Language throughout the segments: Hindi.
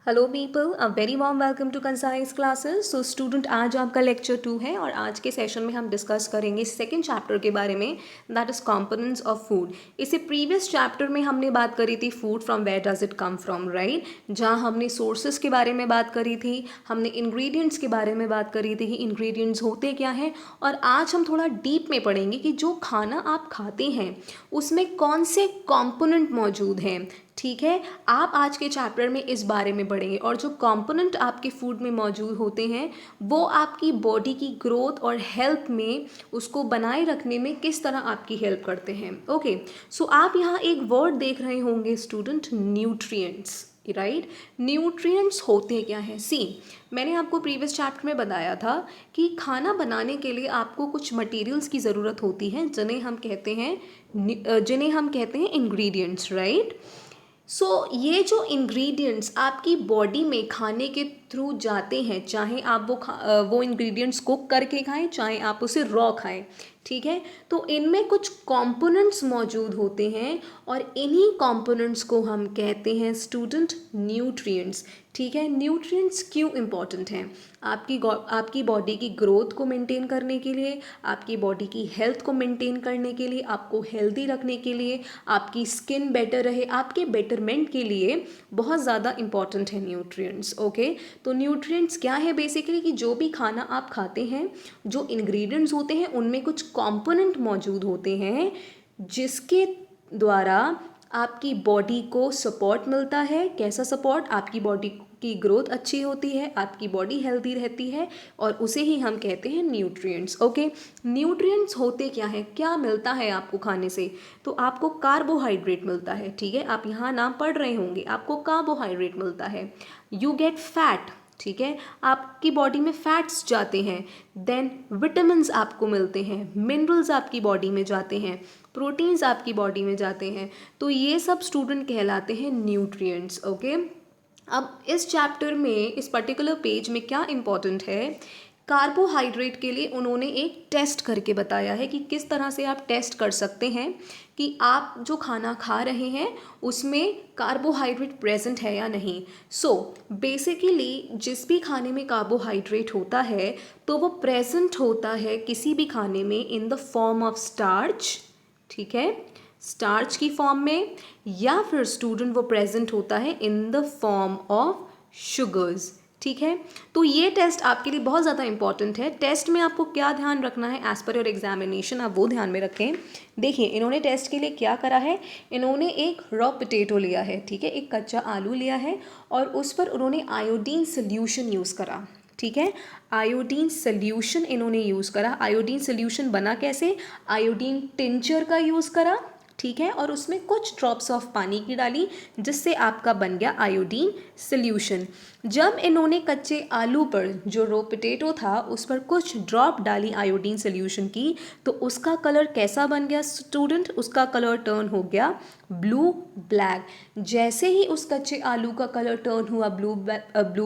Hello people, a very warm welcome to concise classes. So student, आज आपका लेक्चर 2 है और आज के सेशन में हम डिस्कस करेंगे सेकंड चैप्टर के बारे में, that is components of food. इसे प्रीवियस चैप्टर में हमने बात करी थी food from where does it come from, right, जहाँ हमने सोर्सेज के बारे में बात करी थी, हमने इंग्रेडिएंट्स के बारे में बात करी थी कि इंग्रेडिएंट्स होते क्या हैं। और आज हम थोड़ा डीप में पढ़ेंगे कि जो खाना आप खाते हैं उसमें कौन से कंपोनेंट मौजूद हैं। ठीक है, आप आज के चैप्टर में इस बारे में पढ़ेंगे और जो कंपोनेंट आपके फूड में मौजूद होते हैं वो आपकी बॉडी की ग्रोथ और हेल्थ में उसको बनाए रखने में किस तरह आपकी हेल्प करते हैं। ओके, सो आप यहाँ एक वर्ड देख रहे होंगे स्टूडेंट, न्यूट्रिएंट्स, राइट। न्यूट्रिएंट्स होते क्या हैं? सी, मैंने आपको प्रीवियस चैप्टर में बताया था कि खाना बनाने के लिए आपको कुछ मटेरियल्स की ज़रूरत होती है जिन्हें हम कहते हैं इंग्रेडिएंट्स, राइट। ये जो इंग्रेडिएंट्स आपकी बॉडी में खाने के थ्रू जाते हैं, चाहे आप वो इंग्रेडिएंट्स कुक करके खाएं, चाहे आप उसे रॉ खाएं, ठीक है, तो इनमें कुछ कंपोनेंट्स मौजूद होते हैं और इन्हीं कंपोनेंट्स को हम कहते हैं स्टूडेंट न्यूट्रिएंट्स। ठीक है, न्यूट्रिएंट्स क्यों इम्पॉर्टेंट हैं? आपकी बॉडी की ग्रोथ को मेंटेन करने के लिए, आपकी बॉडी की हेल्थ को मेंटेन करने के लिए, आपको हेल्दी रखने के लिए, आपकी स्किन बेटर रहे, आपके बेटरमेंट के लिए बहुत ज़्यादा इंपॉर्टेंट है न्यूट्रिएंट्स। ओके, तो न्यूट्रिएंट्स क्या है? बेसिकली कि जो भी खाना आप खाते हैं, जो इंग्रेडिएंट्स होते हैं उनमें कुछ कंपोनेंट मौजूद होते हैं जिसके द्वारा आपकी बॉडी को सपोर्ट मिलता है। कैसा सपोर्ट? आपकी बॉडी की ग्रोथ अच्छी होती है, आपकी बॉडी हेल्दी रहती है और उसे ही हम कहते हैं न्यूट्रिएंट्स। ओके, न्यूट्रिएंट्स होते क्या है? क्या मिलता है आपको खाने से? तो आपको कार्बोहाइड्रेट मिलता है। ठीक है, आप यहाँ नाम पढ़ रहे होंगे, आपको कार्बोहाइड्रेट मिलता है। यू गेट फैट, ठीक है, आपकी बॉडी में फैट्स जाते हैं। देन विटामिन्स आपको मिलते हैं, मिनरल्स आपकी बॉडी में जाते हैं, प्रोटीन्स आपकी बॉडी में जाते हैं। तो ये सब स्टूडेंट कहलाते हैं न्यूट्रिएंट्स। ओके, अब इस चैप्टर में, इस पर्टिकुलर पेज में क्या इम्पॉर्टेंट है, कार्बोहाइड्रेट के लिए उन्होंने एक टेस्ट करके बताया है कि किस तरह से आप टेस्ट कर सकते हैं कि आप जो खाना खा रहे हैं उसमें कार्बोहाइड्रेट प्रेजेंट है या नहीं। बेसिकली जिस भी खाने में कार्बोहाइड्रेट होता है तो वो प्रेजेंट होता है किसी भी खाने में in the form of starch, ठीक है, स्टार्च की फॉर्म में, या फिर स्टूडेंट वो प्रेजेंट होता है in the form of sugars. ठीक है, तो ये टेस्ट आपके लिए बहुत ज़्यादा इंपॉर्टेंट है। टेस्ट में आपको क्या ध्यान रखना है एज पर योर एग्जामिनेशन, आप वो ध्यान में रखें। देखिए, इन्होंने टेस्ट के लिए क्या करा है, इन्होंने एक रॉ पोटैटो लिया है, ठीक है, एक कच्चा आलू लिया है और उस पर उन्होंने आयोडीन सोल्यूशन यूज़ करा। ठीक है, आयोडीन सोल्यूशन इन्होंने यूज़ करा। आयोडीन सोल्यूशन बना कैसे? आयोडीन टिंचर का यूज़ करा, ठीक है, और उसमें कुछ ड्रॉप्स ऑफ पानी की डाली जिससे आपका बन गया आयोडीन सोल्यूशन। जब इन्होंने कच्चे आलू पर, जो रो पोटैटो था, उस पर कुछ ड्रॉप डाली आयोडीन सोल्यूशन की, तो उसका कलर कैसा बन गया स्टूडेंट? उसका कलर टर्न हो गया ब्लू ब्लैक। जैसे ही उस कच्चे आलू का कलर टर्न हुआ ब्लू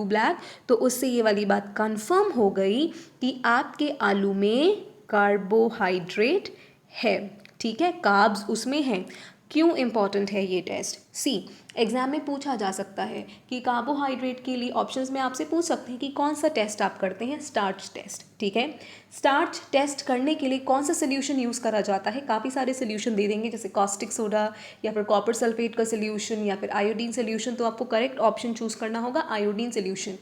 ब्लैक, तो उससे ये वाली बात कंफर्म हो गई कि आपके आलू में कार्बोहाइड्रेट है। ठीक है, कार्ब्स उसमें हैं। क्यों इम्पॉर्टेंट है ये टेस्ट? सी, एग्जाम में पूछा जा सकता है कि कार्बोहाइड्रेट के लिए ऑप्शंस में आपसे पूछ सकते हैं कि कौन सा टेस्ट आप करते हैं, स्टार्च टेस्ट। ठीक है, स्टार्च टेस्ट करने के लिए कौन सा सोल्यूशन यूज़ करा जाता है? काफ़ी सारे सोल्यूशन दे देंगे, जैसे कॉस्टिक सोडा या फिर कॉपर सल्फेट का सोल्यूशन या फिर आयोडीन सोल्यूशन। तो आपको करेक्ट ऑप्शन चूज़ करना होगा आयोडीन सोल्यूशन।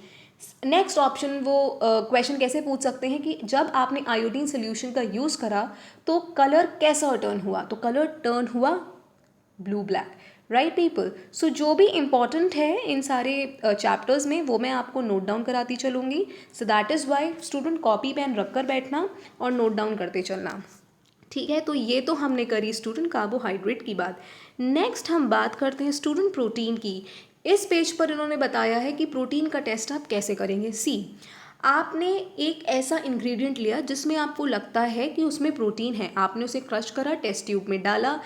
नेक्स्ट ऑप्शन, वो क्वेश्चन कैसे पूछ सकते हैं कि जब आपने आयोडीन सोल्यूशन का यूज़ करा तो कलर कैसा टर्न हुआ? तो कलर टर्न हुआ ब्लू ब्लैक, राइट पीपल। सो जो भी इम्पॉर्टेंट है इन सारे चैप्टर्स में वो मैं आपको नोट डाउन कराती चलूँगी। So that is why student copy pen रख कर बैठना और नोट डाउन करते चलना। ठीक है, तो ये तो हमने करी स्टूडेंट कार्बोहाइड्रेट की बात। नेक्स्ट हम बात करते हैं स्टूडेंट प्रोटीन की। इस पेज पर इन्होंने बताया है कि प्रोटीन का टेस्ट आप कैसे करेंगे। सी, आपने एक ऐसा इंग्रेडिएंट लिया जिसमें आपको लगता है कि उसमें प्रोटीन है, आपने उसे क्रश करा, टेस्ट ट्यूब में डाला।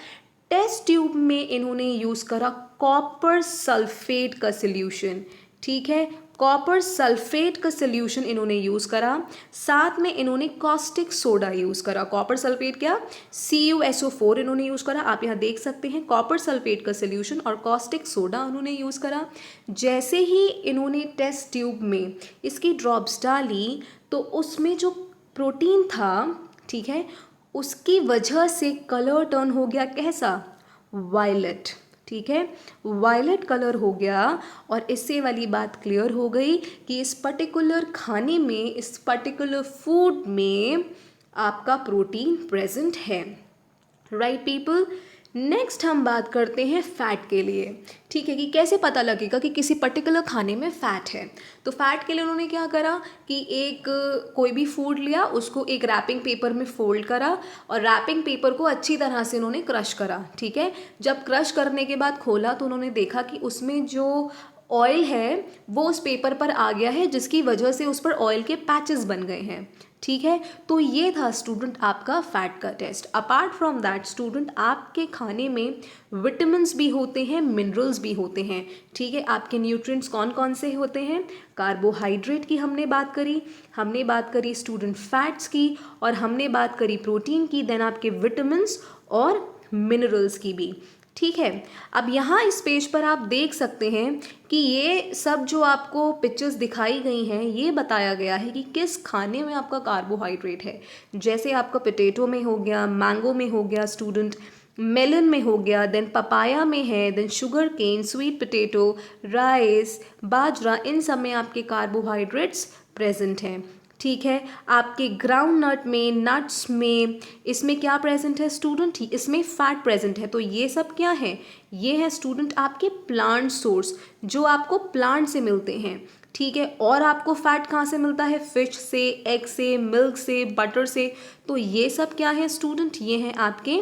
टेस्ट ट्यूब में इन्होंने यूज़ करा कॉपर सल्फेट का सोल्यूशन। ठीक है, कॉपर सल्फेट का सोल्यूशन इन्होंने यूज़ करा, साथ में इन्होंने कॉस्टिक सोडा यूज़ करा। कॉपर सल्फेट क्या, CuSO4 इन्होंने यूज़ करा, आप यहाँ देख सकते हैं कॉपर सल्फेट का सोल्यूशन और कॉस्टिक सोडा उन्होंने यूज़ करा। जैसे ही इन्होंने टेस्ट ट्यूब में इसकी ड्रॉप्स डाली तो उसमें जो प्रोटीन था, ठीक है, उसकी वजह से कलर टर्न हो गया कैसा, वायलेट, ठीक है, वायलेट कलर हो गया। और इससे वाली बात क्लियर हो गई कि इस पर्टिकुलर खाने में, इस पर्टिकुलर फूड में आपका प्रोटीन प्रेजेंट है। राइट पीपल, नेक्स्ट हम बात करते हैं फैट के लिए, ठीक है, कि कैसे पता लगेगा कि किसी पर्टिकुलर खाने में फ़ैट है। तो फैट के लिए उन्होंने क्या करा कि एक कोई भी फूड लिया, उसको एक रैपिंग पेपर में फोल्ड करा और रैपिंग पेपर को अच्छी तरह से उन्होंने क्रश करा, ठीक है। जब क्रश करने के बाद खोला तो उन्होंने देखा कि उसमें जो ऑयल है वो उस पेपर पर आ गया है, जिसकी वजह से उस पर ऑयल के पैचेस बन गए हैं, ठीक है। तो ये था स्टूडेंट आपका फैट का test. Apart from that student, आपके खाने में विटामिन्स भी होते हैं, मिनरल्स भी होते हैं, ठीक है। आपके न्यूट्रिएंट्स कौन कौन से होते हैं, कार्बोहाइड्रेट की हमने बात करी स्टूडेंट फैट्स की, और हमने बात करी प्रोटीन की, देन आपके विटामिन्स और मिनरल्स की भी, ठीक है। अब यहाँ इस पेज पर आप देख सकते हैं कि ये सब जो आपको पिक्चर्स दिखाई गई हैं, ये बताया गया है कि किस खाने में आपका कार्बोहाइड्रेट है। जैसे आपका पोटैटो में हो गया, मैंगो में हो गया स्टूडेंट, मेलन में हो गया, देन पपाया में है, then sugar cane, sweet potato, rice, बाजरा, इन सब में आपके कार्बोहाइड्रेट्स प्रेजेंट हैं, ठीक है। आपके ग्राउंड नट में, नट्स में, इसमें क्या प्रेजेंट है स्टूडेंट, इसमें फैट प्रेजेंट है। तो ये सब क्या है, ये है स्टूडेंट आपके प्लांट सोर्स, जो आपको प्लांट से मिलते हैं, ठीक है। और आपको फैट कहाँ से मिलता है, फिश से, एग से, मिल्क से, बटर से। तो ये सब क्या है स्टूडेंट, ये हैं आपके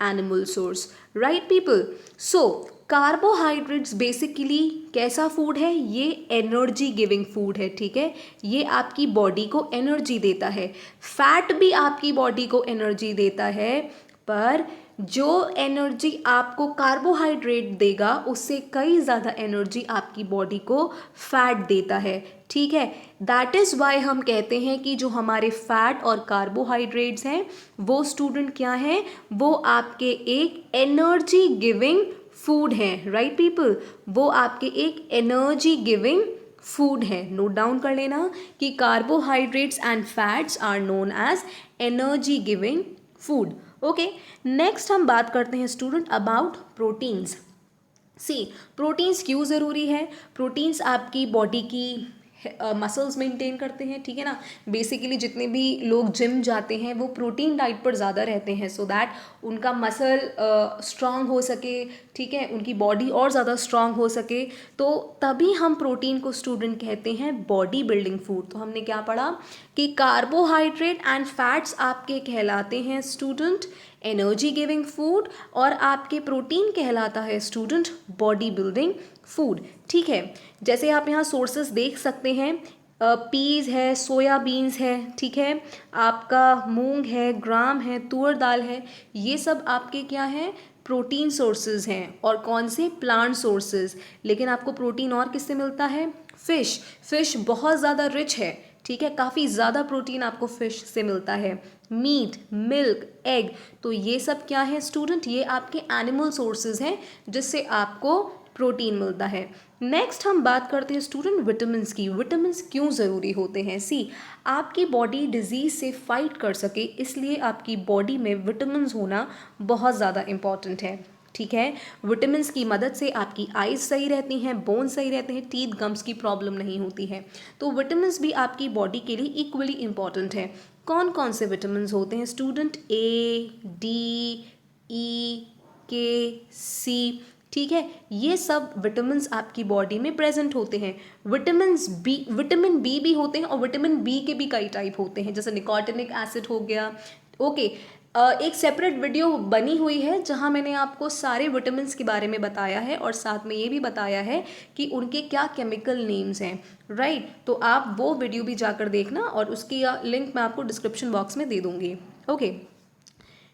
एनिमल सोर्स। राइट पीपल, सो कार्बोहाइड्रेट्स बेसिकली कैसा फूड है, ये एनर्जी गिविंग फूड है, ठीक है। ये आपकी बॉडी को एनर्जी देता है। फैट भी आपकी बॉडी को एनर्जी देता है, पर जो एनर्जी आपको कार्बोहाइड्रेट देगा उससे कई ज़्यादा एनर्जी आपकी बॉडी को फैट देता है, ठीक है। दैट इज़ वाई हम कहते हैं कि जो हमारे फैट और कार्बोहाइड्रेट्स हैं वो स्टूडेंट क्या हैं, वो आपके एक एनर्जी गिविंग फूड है। राइट पीपल, वो आपके एक एनर्जी गिविंग फूड है। नोट डाउन कर लेना कि carbohydrates and fats are known as energy giving food. Okay, next हम बात करते हैं student about proteins. See, proteins क्यों ज़रूरी है, प्रोटीन्स आपकी बॉडी की मसल्स मेंटेन करते हैं, ठीक है ना। बेसिकली जितने भी लोग जिम जाते हैं वो प्रोटीन डाइट पर ज़्यादा रहते हैं, सो दैट उनका मसल स्ट्रांग हो सके, ठीक है, उनकी बॉडी और ज़्यादा स्ट्रांग हो सके। तो तभी हम प्रोटीन को स्टूडेंट कहते हैं बॉडी बिल्डिंग फूड। तो हमने क्या पढ़ा कि कार्बोहाइड्रेट एंड फैट्स आपके कहलाते हैं स्टूडेंट एनर्जी गिविंग फूड, और आपके प्रोटीन कहलाता है स्टूडेंट बॉडी बिल्डिंग फूड, ठीक है। जैसे आप यहाँ सोर्सेस देख सकते हैं, पीज है, सोयाबीन्स है, ठीक है, आपका मूंग है, ग्राम है, तुअर दाल है, ये सब आपके क्या है, प्रोटीन सोर्सेज हैं। और कौन से, प्लांट सोर्सेज। लेकिन आपको प्रोटीन और किससे मिलता है, फिश बहुत ज़्यादा रिच है, ठीक है, काफ़ी ज़्यादा प्रोटीन आपको फिश से मिलता है। मीट, मिल्क, एग, तो ये सब क्या है स्टूडेंट, ये आपके एनिमल सोर्सेज हैं जिससे आपको प्रोटीन मिलता है। नेक्स्ट हम बात करते हैं स्टूडेंट विटामिन्स की। विटामिन्स क्यों ज़रूरी होते हैं, सी, आपकी बॉडी डिजीज़ से फाइट कर सके इसलिए आपकी बॉडी में विटामिन्स होना बहुत ज़्यादा इम्पॉर्टेंट है, ठीक है। विटामिन्स की मदद से आपकी आइज़ सही रहती हैं, बोन सही रहते हैं, टीथ गम्स की प्रॉब्लम नहीं होती है। तो विटामिन्स भी आपकी बॉडी के लिए इक्वली इम्पॉर्टेंट है। कौन कौन से विटामिन्स होते हैं स्टूडेंट, ए, डी, ई, के, सी, ठीक है, ये सब विटामिन्स आपकी बॉडी में प्रेजेंट होते हैं। विटामिन बी भी होते हैं, और विटामिन बी के भी कई टाइप होते हैं, जैसे निकोटिनिक एसिड हो गया। ओके, एक सेपरेट वीडियो बनी हुई है जहां मैंने आपको सारे विटामिन्स के बारे में बताया है और साथ में ये भी बताया है कि उनके क्या केमिकल नेम्स हैं, राइट। तो आप वो वीडियो भी जाकर देखना, और उसकी लिंक मैं आपको डिस्क्रिप्शन बॉक्स में दे दूँगी। ओके,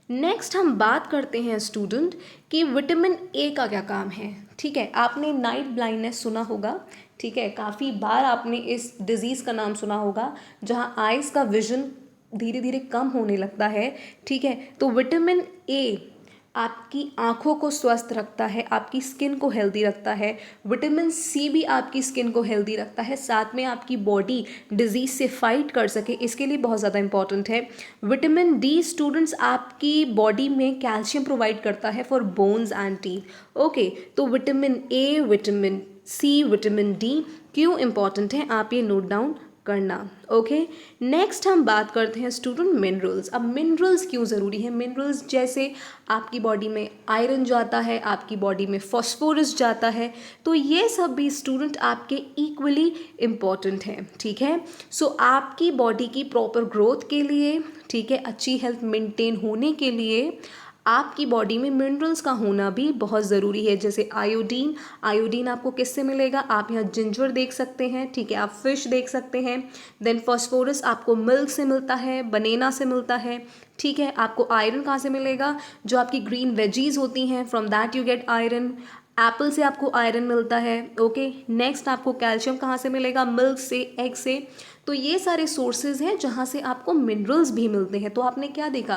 नेक्स्ट हम बात करते हैं स्टूडेंट कि विटामिन ए का क्या काम है। ठीक है, आपने नाइट ब्लाइंडनेस सुना होगा, ठीक है, काफ़ी बार आपने इस डिज़ीज़ का नाम सुना होगा, जहाँ आइज़ का विजन धीरे धीरे कम होने लगता है, ठीक है। तो विटामिन ए आपकी आँखों को स्वस्थ रखता है, आपकी स्किन को हेल्दी रखता है। विटामिन सी भी आपकी स्किन को हेल्दी रखता है, साथ में आपकी बॉडी डिजीज़ से फाइट कर सके, इसके लिए बहुत ज़्यादा इंपॉर्टेंट है। विटामिन डी स्टूडेंट्स आपकी बॉडी में कैल्शियम प्रोवाइड करता है for bones and teeth. Okay, तो vitamin A, vitamin C, vitamin D क्यों इंपॉर्टेंट है, आप ये नोट डाउन करना। ओके, नेक्स्ट हम बात करते हैं स्टूडेंट मिनरल्स। अब मिनरल्स क्यों ज़रूरी है? मिनरल्स जैसे आपकी बॉडी में आयरन जाता है, आपकी बॉडी में फॉस्फोरस जाता है, तो ये सब भी स्टूडेंट आपके इक्वली इम्पॉर्टेंट हैं, ठीक है। सो आपकी बॉडी की प्रॉपर ग्रोथ के लिए, ठीक है, अच्छी हेल्थ मेंटेन होने के लिए आपकी बॉडी में मिनरल्स का होना भी बहुत ज़रूरी है। जैसे आयोडीन, आयोडीन आपको किससे मिलेगा? आप यहाँ जिंजर देख सकते हैं, ठीक है, आप फिश देख सकते हैं। देन फॉस्फोरस आपको मिल्क से मिलता है, बनाना से मिलता है, ठीक है। आपको आयरन कहाँ से मिलेगा? जो आपकी ग्रीन वेजीज होती हैं, from that you get iron. Apple से आपको आयरन मिलता है। ओके, नेक्स्ट आपको कैल्शियम कहाँ से मिलेगा? मिल्क से, एग से। तो ये सारे सोर्सेज हैं जहाँ से आपको मिनरल्स भी मिलते हैं। तो आपने क्या देखा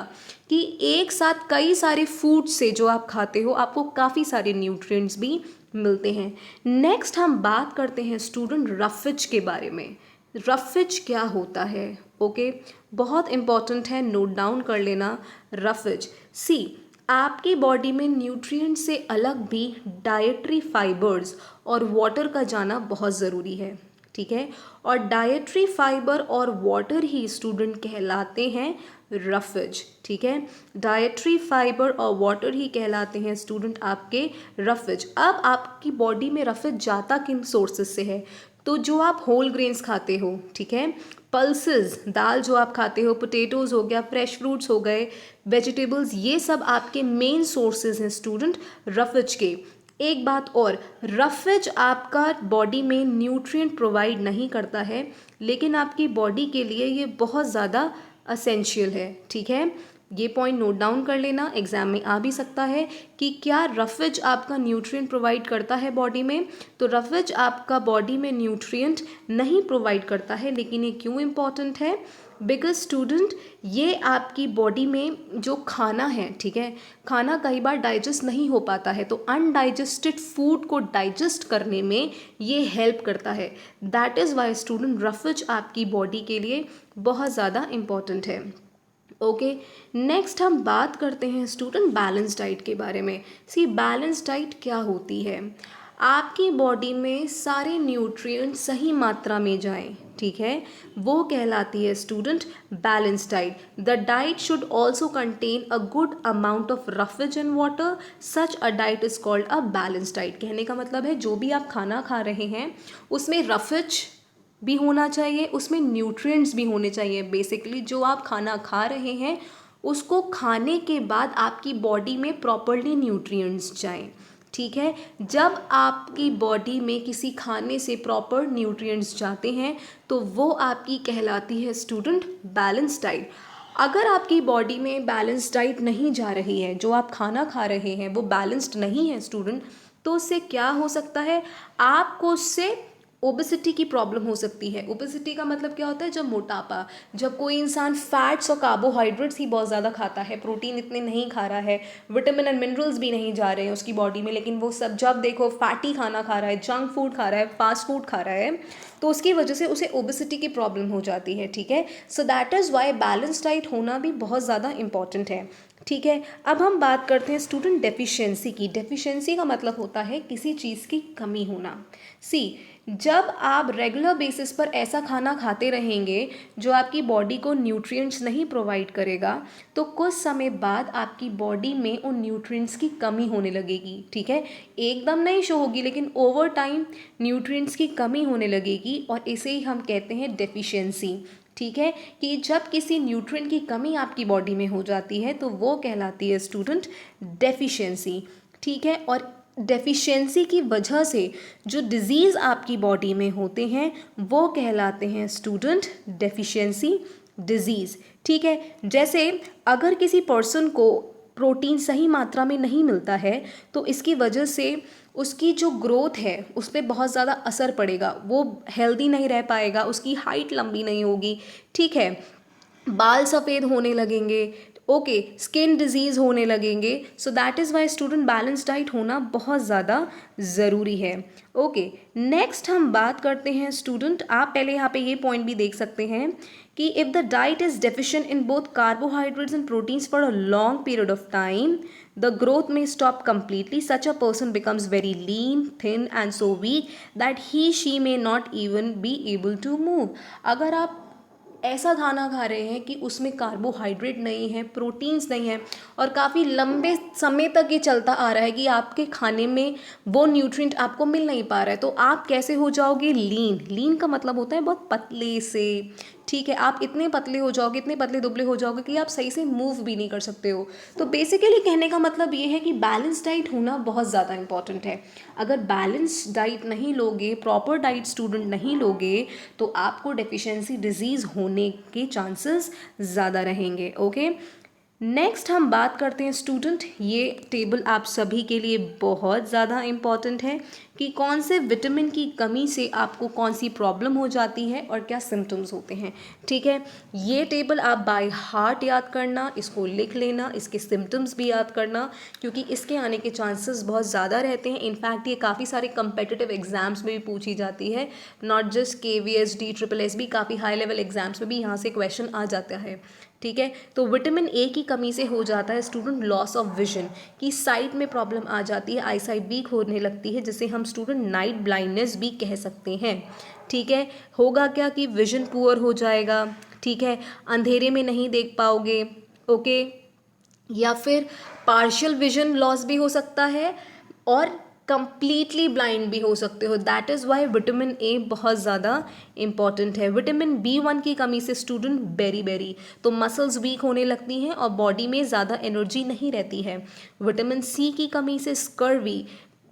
कि एक साथ कई सारे फूड से जो आप खाते हो आपको काफ़ी सारे न्यूट्रिएंट्स भी मिलते हैं। नेक्स्ट हम बात करते हैं स्टूडेंट रफेज के बारे में। रफेज क्या होता है? ओके, बहुत इंपॉर्टेंट है, नोट डाउन कर लेना। रफेज, सी, आपकी बॉडी में न्यूट्रिएंट से अलग भी डाइटरी फाइबर्स और वाटर का जाना बहुत ज़रूरी है, ठीक है। और डाइटरी फाइबर और वाटर ही स्टूडेंट कहलाते हैं रफेज, ठीक है। डाइटरी फाइबर और वाटर ही कहलाते हैं स्टूडेंट आपके रफेज। अब आपकी बॉडी में रफेज जाता किन सोर्सेज से है? तो जो आप होल ग्रेन्स खाते हो, ठीक है, पल्सेस, दाल जो आप खाते हो, पोटैटोज़ हो गया, फ्रेश फ्रूट्स हो गए, वेजिटेबल्स, ये सब आपके मेन सोर्सेज हैं स्टूडेंट रफेज के। एक बात और, रफेज आपका बॉडी में न्यूट्रिएंट प्रोवाइड नहीं करता है, लेकिन आपकी बॉडी के लिए ये बहुत ज़्यादा असेंशियल है, ठीक है। ये पॉइंट नोट डाउन कर लेना, एग्जाम में आ भी सकता है कि क्या रफेज आपका न्यूट्रिएंट प्रोवाइड करता है बॉडी में? तो रफेज आपका बॉडी में न्यूट्रिएंट नहीं प्रोवाइड करता है, लेकिन ये क्यों इम्पॉर्टेंट है? बिकॉज स्टूडेंट ये आपकी बॉडी में जो खाना है, ठीक है, खाना कई बार डाइजेस्ट नहीं हो पाता है, तो अनडाइजेस्टेड फूड को डाइजेस्ट करने में ये हेल्प करता है। That is why student roughage आपकी बॉडी के लिए बहुत ज़्यादा इम्पॉर्टेंट है। ओके, नेक्स्ट हम बात करते हैं स्टूडेंट बैलेंस डाइट के बारे में। सी, बैलेंस डाइट क्या होती है? आपकी बॉडी में सारे न्यूट्रिएंट्स सही मात्रा में जाएं, ठीक है, वो कहलाती है student balance diet. The diet should also contain a good amount of roughage and water, such a diet is called a balance diet. कहने का मतलब है जो भी आप खाना खा रहे हैं उसमें रफेज भी होना चाहिए, उसमें न्यूट्रिएंट्स भी होने चाहिए। बेसिकली जो आप खाना खा रहे हैं उसको खाने के बाद आपकी बॉडी में प्रॉपरली न्यूट्रिएंट्स जाएं, ठीक है। जब आपकी बॉडी में किसी खाने से प्रॉपर न्यूट्रिएंट्स जाते हैं तो वो आपकी कहलाती है स्टूडेंट बैलेंस डाइट। अगर आपकी बॉडी में बैलेंस डाइट नहीं जा रही है, जो आप खाना खा रहे हैं वो बैलेंस्ड नहीं है स्टूडेंट, तो उससे क्या हो सकता है? आपको उससे ओबेसिटी की प्रॉब्लम हो सकती है। ओबेसिटी का मतलब क्या होता है? जब मोटापा, जब कोई इंसान फैट्स और कार्बोहाइड्रेट्स ही बहुत ज़्यादा खाता है, प्रोटीन इतने नहीं खा रहा है, विटामिन एंड मिनरल्स भी नहीं जा रहे हैं उसकी बॉडी में, लेकिन वो सब जब देखो फैटी खाना खा रहा है, जंक फूड खा रहा है, फास्ट फूड खा रहा है, तो उसकी वजह से उसे ओबेसिटी की प्रॉब्लम हो जाती है, ठीक है। सो that is Y balance diet होना भी बहुत ज़्यादा इंपॉर्टेंट है, ठीक है। अब हम बात करते हैं स्टूडेंट डेफिशिएंसी की। डेफिशिएंसी का मतलब होता है किसी चीज़ की कमी होना। सी, जब आप रेगुलर बेसिस पर ऐसा खाना खाते रहेंगे जो आपकी बॉडी को न्यूट्रिएंट्स नहीं प्रोवाइड करेगा, तो कुछ समय बाद आपकी बॉडी में उन न्यूट्रिएंट्स की कमी होने लगेगी, ठीक है। एकदम नहीं शो होगी, लेकिन ओवर टाइम न्यूट्रिएंट्स की कमी होने लगेगी, और इसे ही हम कहते हैं डेफिशिएंसी, ठीक है। कि जब किसी न्यूट्रिएंट की कमी आपकी बॉडी में हो जाती है तो वो कहलाती है स्टूडेंट डेफिशिएंसी, ठीक है। और डेफिशिएंसी की वजह से जो डिज़ीज़ आपकी बॉडी में होते हैं वो कहलाते हैं स्टूडेंट डेफिशिएंसी डिज़ीज़, ठीक है। जैसे अगर किसी पर्सन को प्रोटीन सही मात्रा में नहीं मिलता है तो इसकी वजह से उसकी जो ग्रोथ है उस पर बहुत ज़्यादा असर पड़ेगा, वो हेल्दी नहीं रह पाएगा, उसकी हाइट लंबी नहीं होगी, ठीक है, बाल सफ़ेद होने लगेंगे, ओके, स्किन डिजीज़ होने लगेंगे। सो that is why student balance diet होना बहुत ज़्यादा ज़रूरी है। ओके, नेक्स्ट हम बात करते हैं स्टूडेंट, आप पहले यहाँ पे ये पॉइंट भी देख सकते हैं कि if the diet is deficient in both carbohydrates and proteins for a long period of time, the growth may stop completely. Such a person becomes very lean, thin and so weak that she may not even be able to move. अगर आप ऐसा खाना खा रहे हैं कि उसमें कार्बोहाइड्रेट नहीं है, प्रोटीन्स नहीं है, और काफ़ी लंबे समय तक ये चलता आ रहा है कि आपके खाने में वो न्यूट्रिएंट आपको मिल नहीं पा रहा है, तो आप कैसे हो जाओगे? लीन। लीन का मतलब होता है बहुत पतले से, ठीक है, आप इतने पतले हो जाओगे, इतने पतले दुबले हो जाओगे कि आप सही से मूव भी नहीं कर सकते हो। तो बेसिकली कहने का मतलब ये है कि बैलेंस डाइट होना बहुत ज़्यादा इंपॉर्टेंट है। अगर बैलेंस डाइट नहीं लोगे, प्रॉपर डाइट स्टूडेंट नहीं लोगे, तो आपको डेफिशिएंसी डिजीज़ होने के चांसेस ज़्यादा रहेंगे। ओके, नेक्स्ट हम बात करते हैं स्टूडेंट, ये टेबल आप सभी के लिए बहुत ज़्यादा इम्पॉर्टेंट है कि कौन से विटामिन की कमी से आपको कौन सी प्रॉब्लम हो जाती है और क्या सिम्टम्स होते हैं, ठीक है। ये टेबल आप बाय हार्ट याद करना, इसको लिख लेना, इसके सिम्टम्स भी याद करना, क्योंकि इसके आने के चांसेस बहुत ज़्यादा रहते हैं। इनफैक्ट ये काफ़ी सारे कंपेटिटिव एग्जाम्स में भी पूछी जाती है, नॉट जस्ट KVSD, SSSB, काफ़ी हाई लेवल एग्जाम्स में भी यहाँ से क्वेश्चन आ जाता है, ठीक है। तो विटामिन ए की कमी से हो जाता है स्टूडेंट लॉस ऑफ विजन, की साइट में प्रॉब्लम आ जाती है, आई साइट वीक होने लगती है, जिसे हम स्टूडेंट नाइट ब्लाइंडनेस भी कह सकते हैं, ठीक है। होगा क्या कि विजन पुअर हो जाएगा, ठीक है, अंधेरे में नहीं देख पाओगे, ओके, या फिर पार्शियल विजन लॉस भी हो सकता है और कंप्लीटली ब्लाइंड भी हो सकते हो। That is Y vitamin A बहुत ज़्यादा इंपॉर्टेंट है। विटामिन B1 की कमी से स्टूडेंट बेरी तो मसल्स वीक होने लगती हैं और बॉडी में ज़्यादा एनर्जी नहीं रहती है। विटामिन C की कमी से स्कर्वी,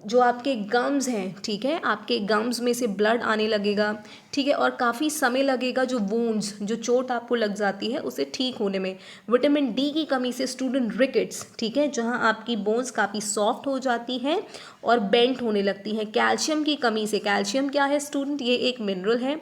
जो आपके गम्स हैं, ठीक है, आपके गम्स में से ब्लड आने लगेगा, ठीक है, और काफ़ी समय लगेगा जो वूंड्स, जो चोट आपको लग जाती है उसे ठीक होने में। विटामिन D की कमी से स्टूडेंट रिकेट्स, ठीक है, जहां आपकी बोन्स काफ़ी सॉफ्ट हो जाती हैं और बेंट होने लगती हैं। कैल्शियम की कमी से, कैल्शियम क्या है स्टूडेंट? ये एक मिनरल है,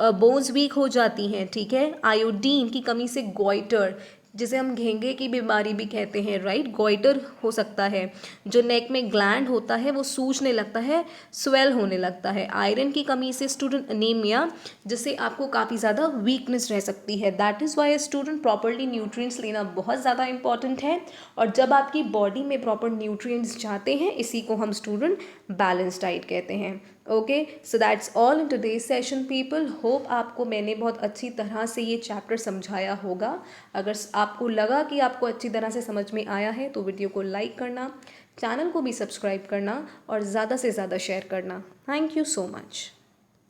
बोन्स वीक हो जाती हैं, ठीक है। आयोडीन की कमी से गोइटर, जिसे हम घेंगे की बीमारी भी कहते हैं, राइट, गोइटर हो सकता है। जो नेक में ग्लैंड होता है वो सूजने लगता है, स्वेल होने लगता है। आयरन की कमी से स्टूडेंट अनीमिया, जिससे आपको काफ़ी ज़्यादा वीकनेस रह सकती है। That is why student properly nutrients लेना बहुत ज़्यादा इंपॉर्टेंट है, और जब आपकी बॉडी में प्रॉपर न्यूट्रिएंट्स जाते हैं, इसी को हम स्टूडेंट बैलेंस डाइट कहते हैं। Okay, so that's all in today's session people. Hope आपको मैंने बहुत अच्छी तरह से ये चैप्टर समझाया होगा। अगर आपको लगा कि आपको अच्छी तरह से समझ में आया है तो वीडियो को लाइक करना, चैनल को भी सब्सक्राइब करना और ज़्यादा से ज़्यादा शेयर करना। Thank you so much.